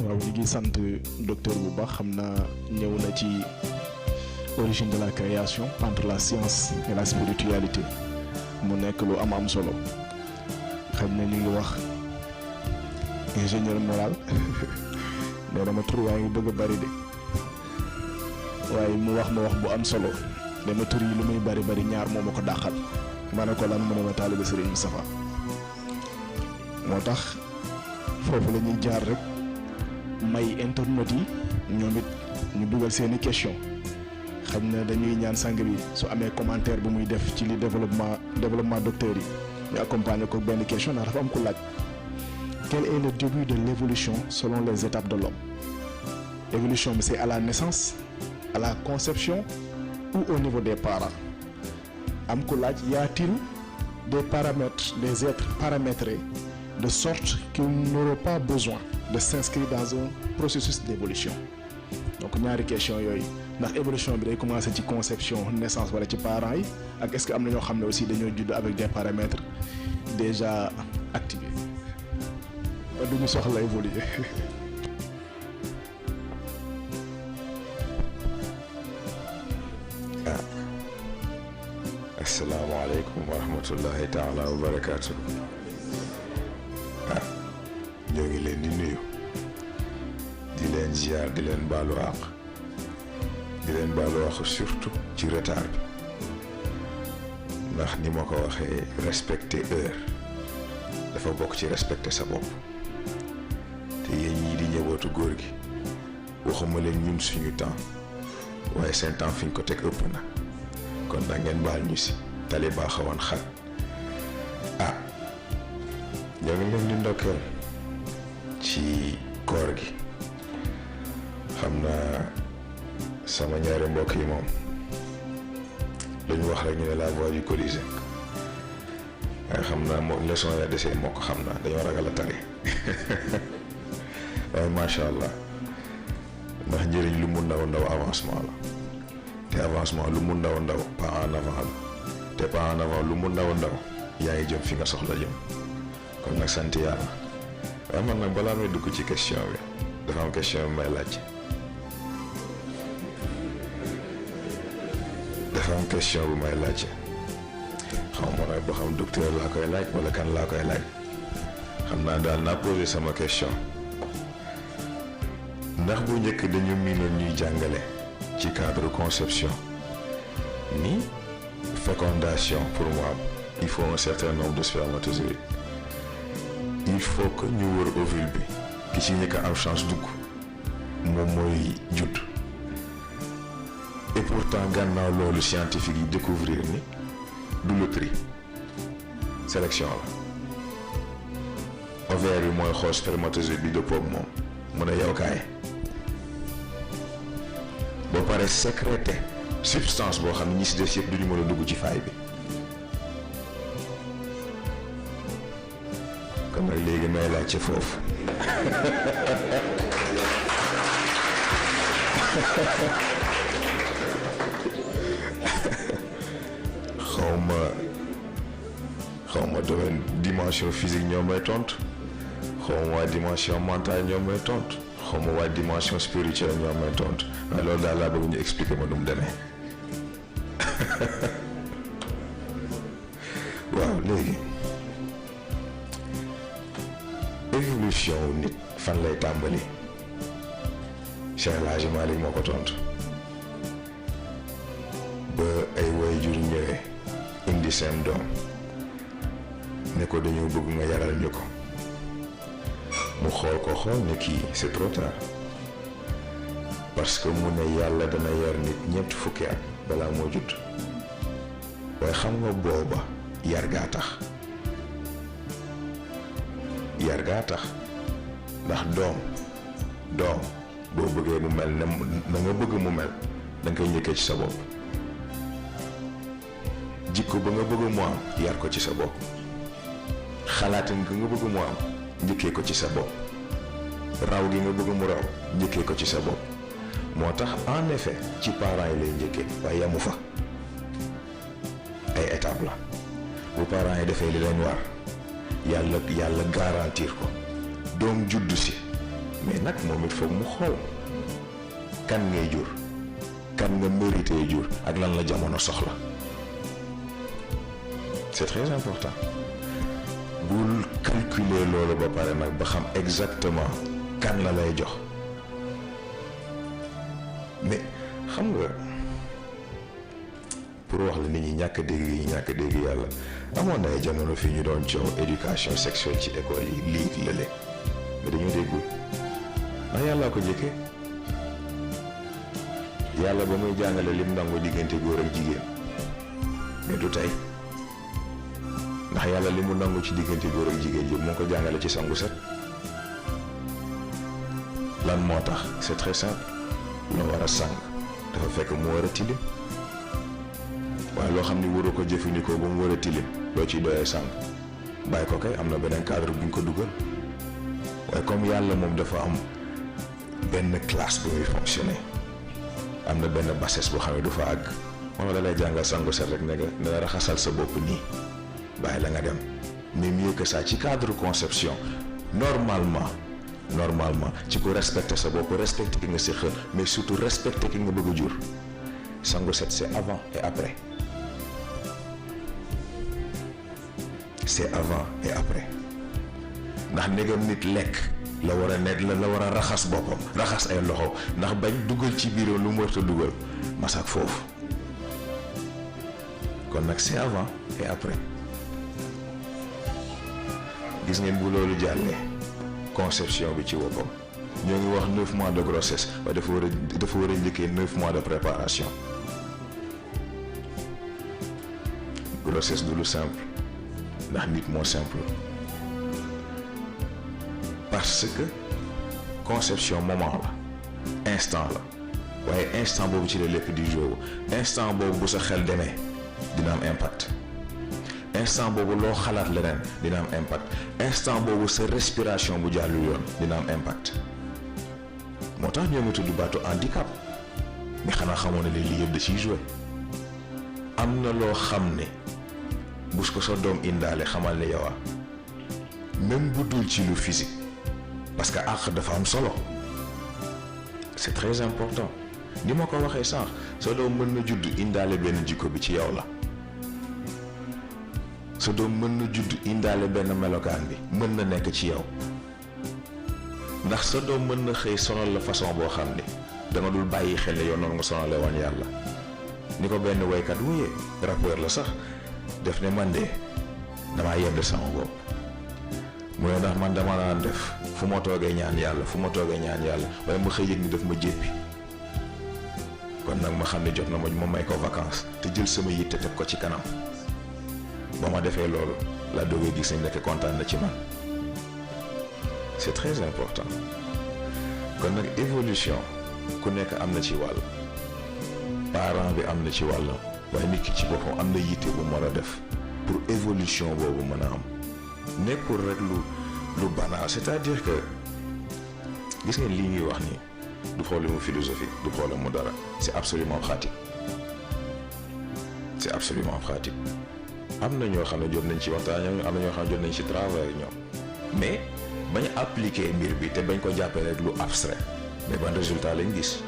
waaw ñu ngi sant docteur bu baax xam naa ñëw na ci origine de la création entre la science et la spiritualité mu nekk lu am solo xam ne ñu ngi wax ingénieur moral nee na ma tur yaa ngi bëgg a bari de waaye mu wax ma wax bu am solo dama tur yi lu muy bari ñaar moo ma ko dàqal ma ne ko lan mu ne ma taalibe Serigne Moustapha moo tax foofu la ñuy jaar rek may internet yi ñoom it ñu dugal seeni question xam ne dañuy ñaan sang bi su amee commentaire bu muy def ci li développement docteur yi ñu accompagner ko benn question ndax dafa am ku laaj quel est le début de l'évolution selon les étapes de l'homme évolution bi c'est à la naissance à la conception ou au niveau des parents am ku laaj y a-t-il des paramètres des êtres paramétrés de sorte qu'ils n'auront pas besoin de s'inscrire dans un processus d'évolution donc ñaari question yooyu ndax évolution bi day commencer ci conception naissance wala ci parents yi ak est-ce que am na ñoo xam ne aussi dañoo judd avec des paramètres déjà activés ba duñu soxla évoluer asalaamaaleykum wa rahmatullahi taala wa barakaatu. ñoo ngi leen di nuyu di leen ziar di leen baalu àq surtout ci retard bi ndax ni ma ko waxee respecter heure dafa bokk ci respecter sa bopp te yéen ñii di ñëwootu góor gi waxuma leen ñun suñu temps waaye seen temps fi ñu ko teg ëpp na kon da ngeen baal ñu si tali baa xawoon xat ñoo ngi leen di ndokkeel ci koor gi xam naa sama ñaari mbokk yi moom dañu wax rek ñu ne la voix du Colisée waaye xam naa moo leçon ya desee moo ko xam naa dañoo ragal a tari waaye macha allah ndax njëriñ lu mu ndaw avancement la te avancement lu mu ndaw pas en avant la te pas en avant lu mu ndaw yaa ngi jëm fi nga soxla jëm kon nag sant yàlla waaye man nag balaa may dugg ci question bi dafa am question bi may laaj xaw ma nag ba xam docteur laa koy laaj wala kan laa koy laaj xam naa daal naa posé sama question ndax bu njëkk dañu miinoon ñuy jàngale ci cadre conception ni fécondation pour moi il faut un certain nombre de spermatozoïdes il faut que ñu wër ovule bi ki ci njëkk am chance dugg moom mooy judd et pourtant gannaaw loolu scientifique yi découvrir ni du loterie sélection la ovaire bi mooy xool spermatozoïde bi dëppoo ak moom mu ne yow kaay ba pare sécréter substance boo xam ne ñi si des yëpp duñu mën a dugg ci faay bi kon nag léegi may laaj ci foofu xaw ma domaine dimension physique ñoom may tontu xaw ma waa dimension mentale ñoom may tontu xaw ma waa dimension spirituelle ñoom may tontu waaye loolu daal laa bëgg ñu expliquer ma nu mu demee waaw léegi évolution wu nit fan lay tàmbali Cheikh El Hadji Malick moo ko tontu ba ay waajur ñëwee indi seen doom ne ko dañoo bëgg nga yaral ñu ko mu xool ne kii c'est trop tard parce que mu ne yàlla dana yar nit ñeent fukki at balaa moo judd waaye xam nga booba yar gaa tax ndax doom boo bëggee mu mel na nga bëgg mu mel da nga koy njëkkee ci sa bopp jikko ba nga bëgg mu am yar ko ci sa bopp xalaatin nga bëgg mu am njëkkee ko ci sa bopp raw gi nga bëgg mu raw njëkkee ko ci sa bopp moo tax en effet ci parents yi lay njëkkee waaye yamu fa ay étape la bu parents yi defee li leen war yàlla garantir ko doom juddu si mais nag moom it foog mu xool kan ngay jur, kan nga mérité jur ak lan la jamono soxla. C'est très important. bul calculer loolu ba pare nag ba xam exactement kan la lay jox. mais xam nga pour wax la nit ñi ñàkk dégg yi ñàkk dégg yàlla amoon na ay jamono fii ñu doon coow éducation sexuelle ci école yi lii lële mais dañoo déggul ndax yàllaa ko njëkkee. yàlla ba muy jàngale lim nangu diggante góor ak jigéen mais du tey ndax yàlla li mu nangu ci diggante góor ak jigéen ji moo ko jàngale ci sangu set. lan moo tax c'est très simple. loo war a sang dafa fekk mu war a tilim waaye loo xam ni waroo ko jëfandikoo ba mu war a tilim loo ciy doyee sang bàyyi ko kay am na beneen cadre bu ñu ko dugal waaye comme yàlla moom dafa am benn classe bu muy fonctionner am na benn bassesse boo xam ne du fa àgg moom la lay jàngal sangu set rek ne nga raxasal sa bopp nii bàyyi la nga dem mais mieux que ça ci cadre conception normalement ci ko respecter sa bopp respecter ki nga séqal mais surtout respecter ki nga bëgg a jur sangu set c'est avant et après ndax ndegam nit lekk la war a nekk la war a raxas boppam raxas ay loxo ndax bañ dugal ci biiram lu mu warta dugal masak foofu kon nag c'est avant et après gis ngeen bu loolu jàllee conception bi ci boppam ñoo ngi wax 9 mois de grossesse waaye dafa war a njëkkee 9 mois de préparation. grossesse du lu simple ndax nit moo simple parce que conception moment la instant la waaye instant boobu ci la lépp di jouer instant boobu bu sa xel demee dina am impact. instant boobu loo xalaat leneen dina am impact instant boobu sa respiration bu jàllul yoon dina am impact moo tax ñoo ngi tudd baatu handicap mais xanaa xamoon ne lii yëpp da ciy joué am na loo xam ne bu ko sa doom indaale xamal ne yow même bu dul ci lu physique parce que àq dafa am solo c'est très important ni ma ko waxee sànq sa doom mën na judd indaale benn jikko bi ci yow la. sa doom mën na judd indaale benn melokaan bi mën na nekk ci yow ndax sa doom mën na xëy sonal la façon boo xam ne danga dul bàyyi xel ne yow noonu nga sonale woon yàlla ni ko benn waykat wuyee rappeur la sax def ne man de damaa yedd sama bopp mu ne ndax man dama naan def fu ma toogee ñaan yàlla waaye ma xëy yëg ni daf ma jéppi kon nag ma xam ne jot na ma may ko vacances te jël sama yitte teg ko ci kanam ba ma defee loolu laa doogee gis nañ nekk kontaan na ci man c'est très important kon nag évolution ku nekk am na ci wàll parent bi am na ci wàll waaye nit ki ci boppam am na yitte bu mu war a def pour évolution boobu mën a am nekkul rek lu banal c'est-à-dire que gis ngeen lii ñuy wax nii du problème mu philosophie du problème mu dara c'est absolument pratique am na ñoo xam ne jot nañ ci waxtaan ñoom am na ñoo xam ne jot nañ ci travail ñoom mais bañ appliquer mbir bi te bañ ko jàppee rek lu abstrait mais ban résultat lañ gis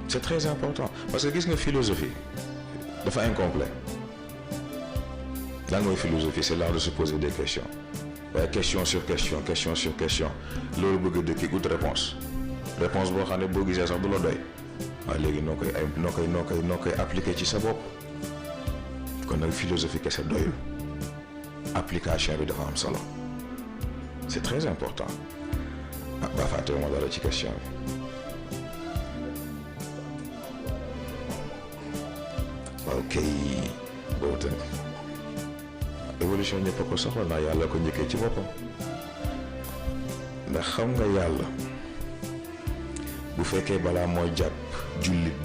c'est très important parce que gis nga philosophie dafa incomplet lan mooy philosophie c'est l'art de se poser des questions waaye question sur question loolu bëgg a dëkki ut réponse boo xam ne boo gisee sax du la doy waaye léegi noo koy appliquer ci sa bopp kon nag philosophie kese doyul application bi dafa am solo c'est très important ba fàtte ma dara ci question bi ok boobu tamit évolution ñëpp a ko soxla ndax yàlla ko njëkkee ci boppam ndax xam nga yàlla bu fekkee balaa mooy jàpp jullit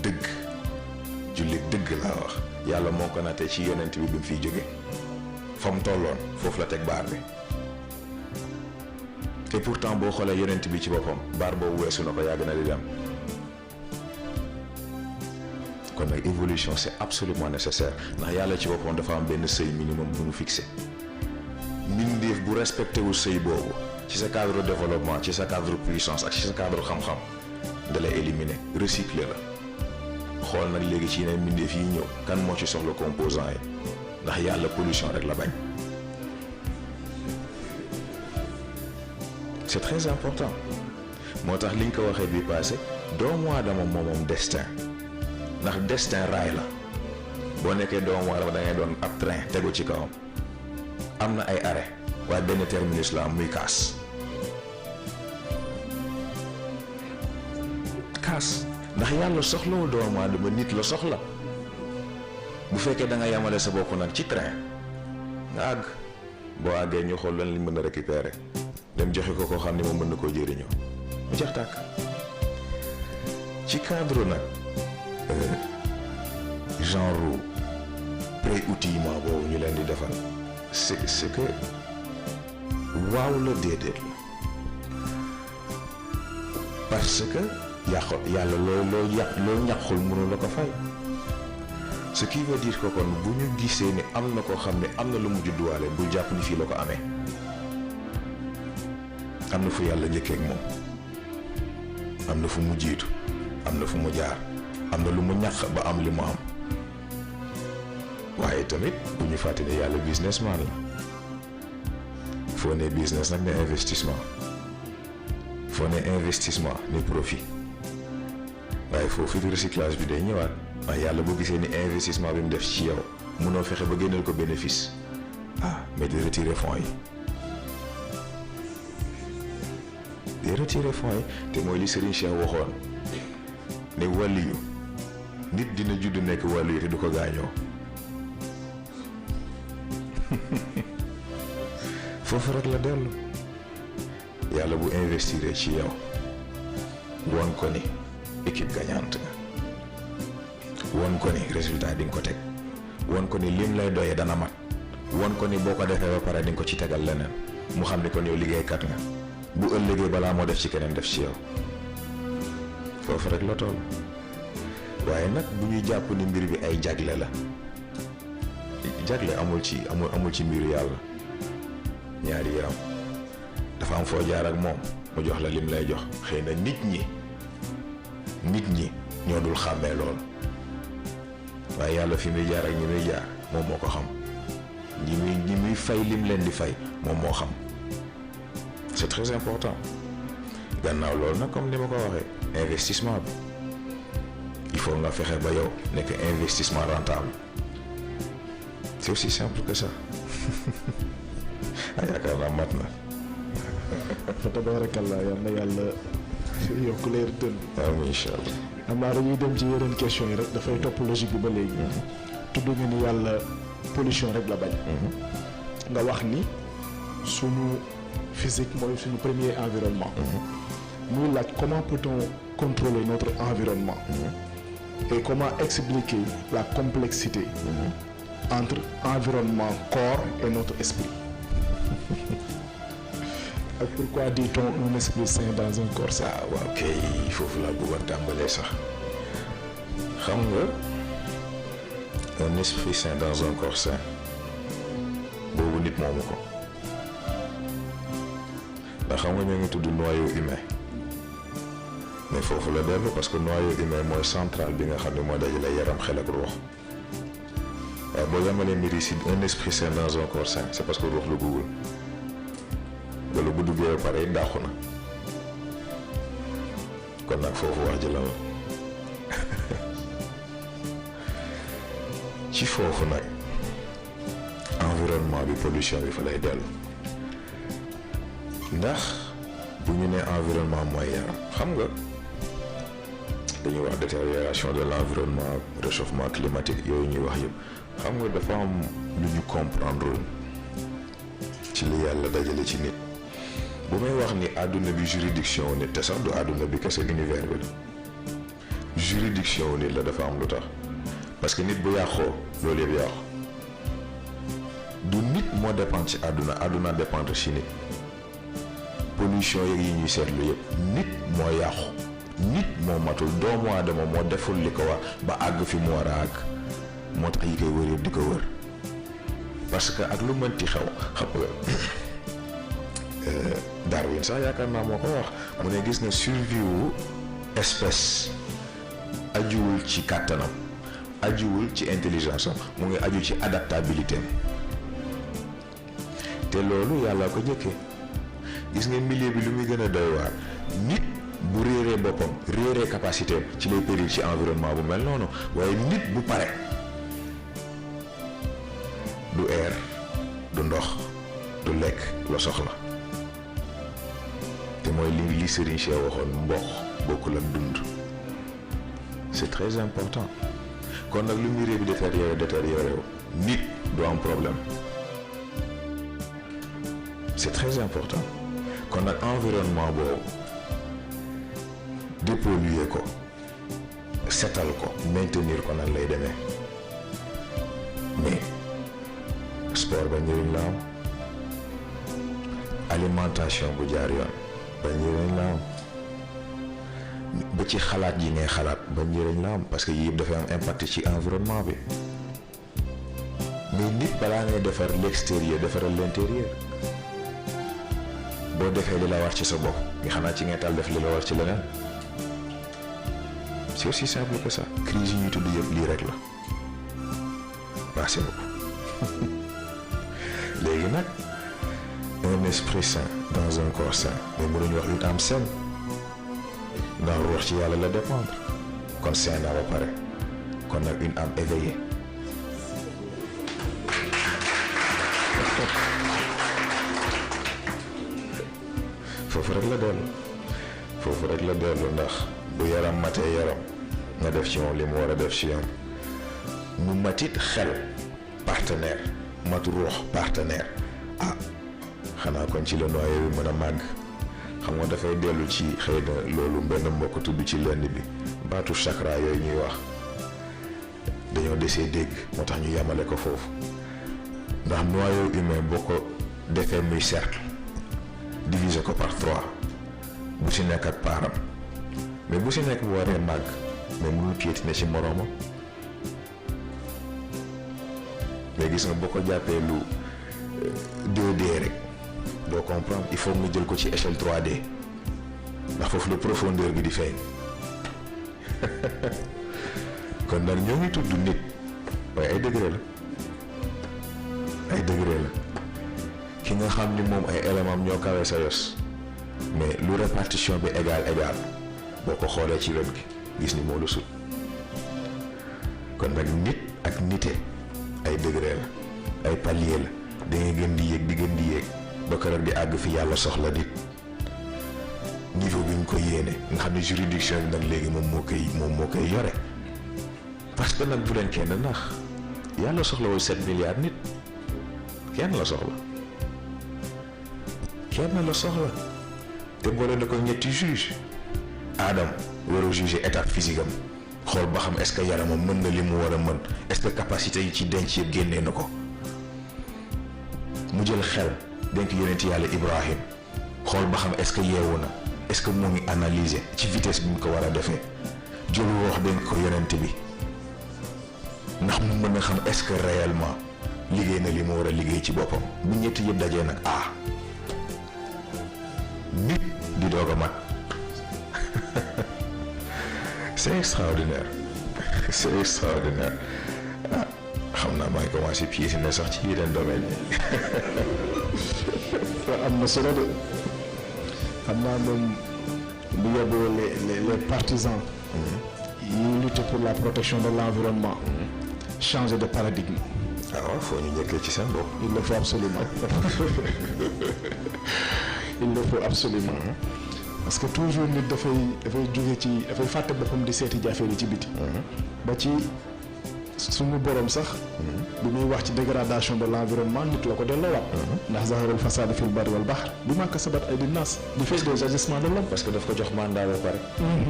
dëgg laa wax yàlla moo ko nattee ci yonent bi mu fiy jóge fa mu tolloon foofu la teg baar bi et pourtant boo xoolee yonent bi ci boppam baar boobu weesu na ko yàgg na di dem kon nag évolution c'est absolument nécessaire ndax yàlla ci boppam dafa am benn seuil minimum bu mu fixé mbindeef bu respecté wul sëy boobu ci sa cadre développement ci sa cadre puissance ak ci sa cadre xam-xam da lay éliminer recycler la xool nag léegi ci yeneen mbindeef yi ñëw kan moo ci soxla composant yi ndax yàlla pollution rek la bañ. c'est très important moo tax liñ ko waxee bii passé doomu aadama moom destin ndax destin raay la boo nekkee doomu aadama da ngay doon ab train tegu ci kawam am na ay arrêt waaye benn terminus la am muy kaas ndax yàlla soxlawul doomu aadama nit la soxla bu fekkee da nga yamale sa bopp nag ci train nga àgg boo àggee ñu xool lan lañ mën a récupérer dem joxe ko koo xam ne moom mën na koo jëriñoo mu jeex tàkk ci cadre nag genre pré-outillement boobu ñu leen di defal c'est que waaw la déedéet la parce que yàlla loo ñàqul mënu la ko fay ce qui veut dire que kon bu ñu gisee ni am na koo xam ne am na lu mu judduwaale bul jàpp ni fii la ko amee am na fu yàlla njëkkee ak moom am na fu mu jiitu am na fu mu jaar am na lu mu ñàq ba am li mu am waaye tamit bu ñu fàtte ne yàlla businessman la foo ne business nag ne investissement foo ne investissement ne profit waaye foofu it recyclage bi day ñëwaat waaye yàlla boo gisee ni investissement bi mu def ci yow mënoo fexe ba génneel ko bénéfice mais di retirer fonds yi te mooy li Serigne Cheikh waxoon ne wàlliyu nit dina judd nekk wàlliyu te du ko gaañoo foofu rek la dellu yàlla bu investir ci yow won ko ni équipe gagnante nga won ko ni résultat di nga ko teg won ko ni lim lay doyee dana mat won ko ni boo ko defee ba pare di nga ko ci tegal leneen mu xam ni kon yow liggéeykat nga bu ëllëgee balaa moo def ci keneen def ci yow foofu rek la toll waaye nag bu ñuy jàpp ni mbir bi ay jagle la jagle amul ci mbiru yàlla ñaari yaram dafa am foo jaar ak moom mu jox la lim lay jox xëy na nit ñi ñoo dul xàmmee lool waaye yàlla fi muy jaar ak ñi muy jaar moom moo ko xam ñi muy fay lim leen di fay moom moo xam c'est très important gannaaw loolu nag comme ni ma ko waxee investissement bi il faut nga fexe ba yow nekk investissement rentable c'est aussi simple que ça yaakaar naa mat na. fa tabarakallah yal na yàlla yokk leer dënn. amiin incha allah. xam naa dañuy dem ci yeneen question yi rek dafay topp logique bi ba léegi. tudd nga ni yàlla pollution rek la bañ. nga wax ni sunu physique mooy suñu premier environnement. muy laaj comment peut-on contrôler notre environnement. Et comment expliquer la complexité entre environnement, corps et notre esprit. Et pourquoi dit-on un esprit sain dans un corps sain? waaw kay foofu laa bëggoon tàmbalee sax xam nga un esprit sain dans un corps sain boobu nit moomu ko ndax xam nga ñoo ngi tudd noyau humain mais foofu la dellu parce que noyau humain mooy central bi nga xam ne moo dajale yaram xel ak ruux waaye boo yamalee mbir yi si un esprit sain dans un corps sain c'est parce que ruux la duggul wala bu duggee ba pare dàqu na kon nag foofu wax ji la ci foofu nag environnement bi pollution bi fa lay dellu ndax bu ñu nee environnement mooy yaram xam nga dañuy wax détérioration de l'environnement réchauffement climatique yooyu ñuy wax yëpp xam nga dafa am lu ñu comprendre ci li yàlla dajale ci nit bu may wax ni àdduna bi juridiction nit te sax du àdduna bi kese univers bi la juridiction nit la dafa am lu tax parce que nit bu yàqoo loolu yëpp yàqu du nit moo dépendre ci àdduna dépendre ci nit pollution yeeg yi ñuy seetlu yëpp nit moo yàqu nit moo matul doomu aadama moo deful li ko war ba àgg fi mu war a àgg moo tax yi koy wër yëpp di ko wër parce que ak lu mënti xew xam nga Darwin sax yaakaar naa moo ko wax mu ne gis nga survie wu espèce ajuwul ci kàttanam ajuwul ci intelligence am mu ngi aju ci adaptabilité am te loolu yàlla ko njëkkee gis nga milieu bi lu muy gën a doy waar nit bu réeree boppam réeree capacité ci lay périr ci environnement bu mel noonu waaye nit bu pare du air du ndox du lekk la soxla te mooy li Serigne Cheikh waxoon mboq bokkul ak dund c'est très important kon nag lu milieu bi détérioré nit du am problème c'est très important kon nag environnement boobu dépolluer ko setal ko maintenir ko nan lay demee mais sport ba njëriñ la am alimentation bu jaar yoon ba njëriñ la am ba ci xalaat yi ngay xalaat ba njëriñ la am parce que yii yëpp dafay am impact ci environnement bi mais nit balaa ngay defar l'extérieur defaral l'intérieur boo defee li la war ci sa bopp nga xanaa ci ngay tal def li la war ci leneen c'est aussi simple que ça crise yi ñuy tudd yëpp lii rek la merci beaucoup léegi nag un esprit sain dans un corps sain mais mënuñu wax une âme saine ndax ruux ci yàlla la dépendre kon sain naa ba pare kon nag une âme éveillée foofu rek la dellu ndax bu yaram matee yaram nga def ci moom li mu war a def ci yoon mu matit xel partenaire mat ruux partenaire xanaa kon ci la noyé bi mën a màgg xam nga dafay dellu ci xëy na loolu benn mbokk tudd ci lenn bi baatu chakra yooyu ñuy wax dañoo desee dégg moo tax ñu yemale ko foofu ndax noyau humain boo ko defee muy cercle diviser ko par 3 bu si nekk ak paaram mais bu si nekk bu waree màgg mais mënul piétiner ci moroomam mais gis nga boo ko jàppee lu 2D rek doo comprendre il faut nga jël ko ci échelle 3D ndax foofu la profondeur bi di feeñ kon nag ñoo ngi tudd nit waaye ay degré la ki nga xam ni moom ay éléments ñoo kawee sa yos mais lu répartition bi égal boo ko xoolee ci wet gi gis ni moo lu sut kon nag nit ak nite ay degré la ay palier la da ngay gën di yéeg ba keroog di àgg fi yàlla soxla nit niveau bi ñu ko yéene nga xam ne juridiction bi nag léegi moom moo koy yore parce que nag bu leen kenn nax yàlla soxlawul 7 milliards nit kenn la soxla te boole na ko ñetti juge Adam war a juger état physique am xool ba xam est-ce que yaramam mën na li mu war a mën est-ce que capacité yi ci denc yëpp génnee na ko mu jël xel denk yonent yàlla Ibrahim xool ba xam est-ce que yeewu na est-ce que moo ngi analyser ci vitesse bi mu ko war a defee jël wax denk ko yonent bi ndax mu mën a xam est-ce que réellement liggéey na li mu war a liggéey ci boppam bu ñetti yëpp dajee nag nit di doog a mat c'est extraordinaire xam naa maa ngi commencé piétiner sax ci yeneen domaine am na solo de xam naa moom bu yóbboo les partisans yi lutter pour la protection de l'environnement changer de paradigme. waaw foo ñu njëkkee ci seen bopp. il le faut absolument parce que toujours nit dafay jóge ci dafay fàtte boppam di seeti jafe yi ci biti ba ci suñu borom sax bi muy wax ci dégradation de l'environnement nit la ko delloowaat ndax zaharul fasad fil barri wal bahr bima kasabat aydin nas du fait des agissements de l'homme parce que daf ko jox mandat ba pare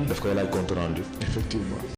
daf koy laaj compte rendu effectivement